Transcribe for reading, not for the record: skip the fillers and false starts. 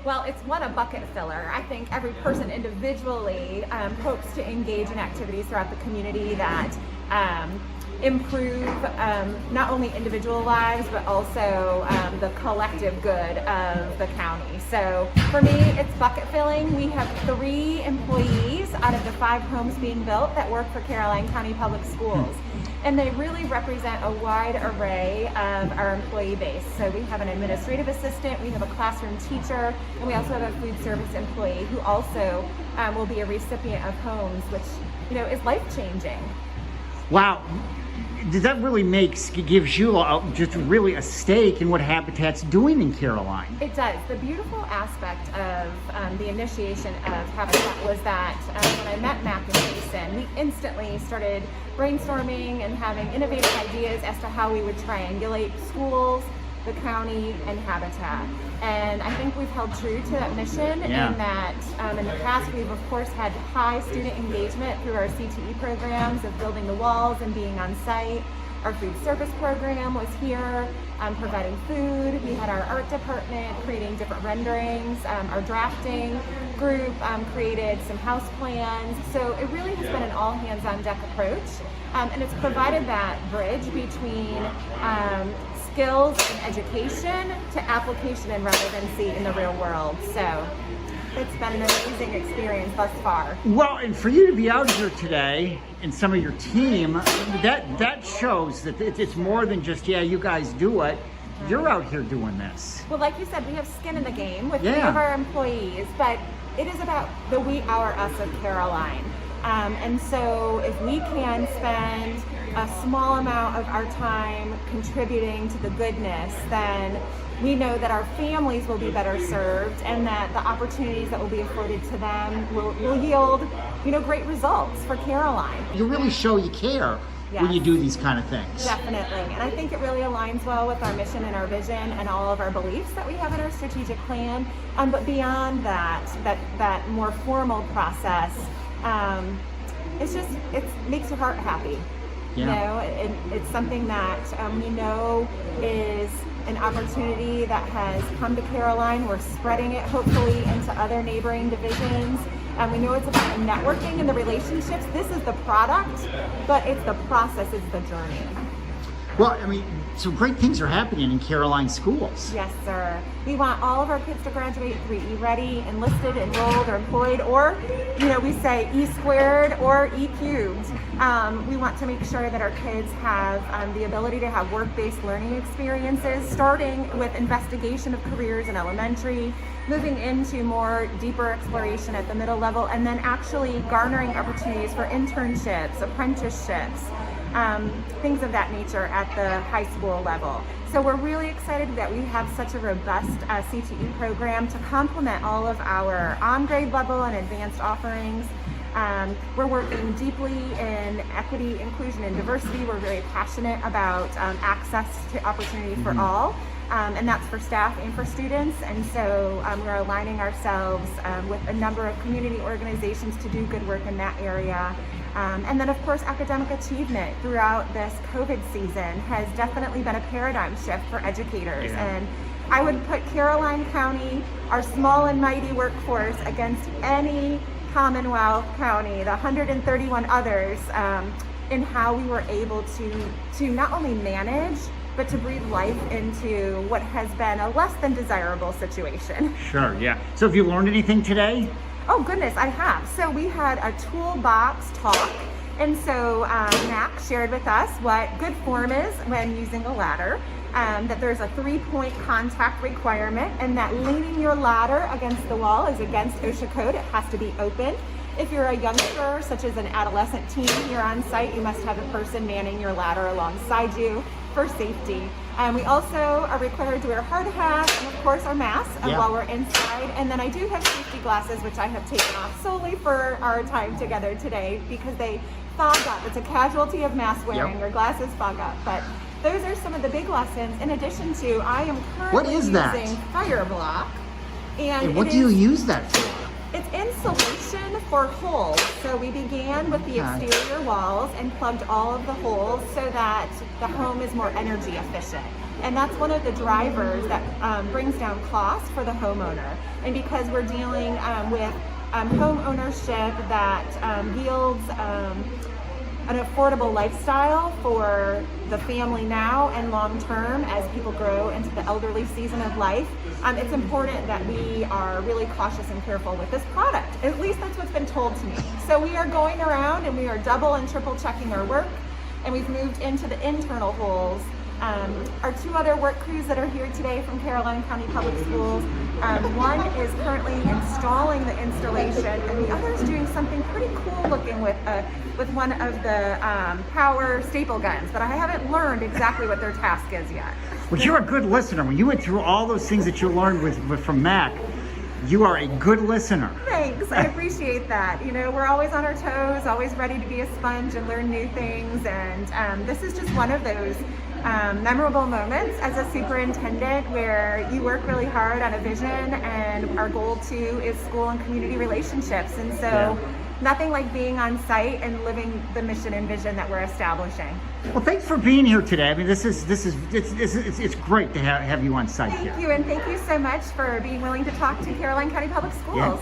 Well, it's a bucket filler. I think every person individually hopes to engage in activities throughout the community that improve not only individual lives, but also the collective good of the county. So for me, it's bucket filling. We have 3 employees out of the 5 homes being built that work for Caroline County Public Schools. And they really represent a wide array of our employee base. So we have an administrative assistant, we have a classroom teacher, and we also have a food service employee who also will be a recipient of homes, which is life-changing. Wow. Does that really gives you just really a stake in what Habitat's doing in Caroline? It does. The beautiful aspect of the initiation of Habitat was that when I met Mac and Jason, we instantly started brainstorming and having innovative ideas as to how we would triangulate schools, the county, and Habitat. And I think we've held true to that mission in that in the past we've of course had high student engagement through our CTE programs of building the walls and being on site. Our food service program was here providing food. We had our art department creating different renderings. Our drafting group created some house plans. So it really has been an all hands on deck approach. And it's provided that bridge between skills and education to application and relevancy in the real world. So it's been an amazing experience thus far. Well, and for you to be out here today and some of your team, that shows that it's more than just, you guys do it. You're out here doing this. Well, like you said, we have skin in the game with 3 of our employees, but it is about the we, our, us of Caroline. And so if we can spend a small amount of our time contributing to the goodness, then we know that our families will be better served and that the opportunities that will be afforded to them will yield, great results for Caroline. You really show you care when you do these kind of things. Definitely. And I think it really aligns well with our mission and our vision and all of our beliefs that we have in our strategic plan. But beyond that more formal process, it makes your heart happy. It's something that we know is an opportunity that has come to Caroline. We're spreading it hopefully into other neighboring divisions. We know it's about the networking and the relationships. This is the product, but it's the process, it's the journey. Well, some great things are happening in Caroline schools. Yes, sir. We want all of our kids to graduate 3E ready, enlisted, enrolled, or employed, or, we say E squared or E cubed. We want to make sure that our kids have the ability to have work-based learning experiences, starting with investigation of careers in elementary, moving into more deeper exploration at the middle level, and then actually garnering opportunities for internships, apprenticeships, things of that nature at the high school level. So we're really excited that we have such a robust CTE program to complement all of our on-grade level and advanced offerings. We're working deeply in equity, inclusion, and diversity. We're very passionate about access to opportunity for all. And that's for staff and for students. And so we're aligning ourselves with a number of community organizations to do good work in that area. And then of course, academic achievement throughout this COVID season has definitely been a paradigm shift for educators. And I would put Caroline County, our small and mighty workforce, against any Commonwealth county, the 131 others, in how we were able to not only manage, but to breathe life into what has been a less than desirable situation. Sure, So have you learned anything today? Oh goodness, I have. So we had a toolbox talk, and so Mac shared with us what good form is when using a ladder, that there's a 3-point contact requirement, and that leaning your ladder against the wall is against OSHA code. It has to be open. If you're a youngster, such as an adolescent teen, you're on site, you must have a person manning your ladder alongside you for safety. We also are required to wear hard hats and of course our masks while we're inside. And then I do have safety glasses, which I have taken off solely for our time together today because they fog up. It's a casualty of mask wearing. Your glasses fog up. But those are some of the big lessons. In addition to, I am currently using Fireblock. And what do you use that for? It's insulation for holes. So we began with the Okay. exterior walls and plugged all of the holes so that the home is more energy efficient. And that's one of the drivers that brings down costs for the homeowner. And because we're dealing with home ownership that yields an affordable lifestyle for the family now and long term as people grow into the elderly season of life, it's important that we are really cautious and careful with this product. At least that's what's been told to me. So we are going around and we are double and triple checking our work, and we've moved into the internal holes. Our two other work crews that are here today from Caroline County Public Schools, one is currently installing the installation, and the other is doing something pretty cool looking with one of the power staple guns, but I haven't learned exactly what their task is yet. Well, you're a good listener. When you went through all those things that you learned from Mac, you are a good listener. Thanks, I appreciate that. You know, we're always on our toes, always ready to be a sponge and learn new things, and this is just one of those memorable moments as a superintendent where you work really hard on a vision, and our goal too is school and community relationships, and so nothing like being on site and living the mission and vision that we're establishing. Well, thanks for being here today. I mean, it's great to have you on site here. Thank you, and thank you so much for being willing to talk to Caroline County Public Schools. Yeah.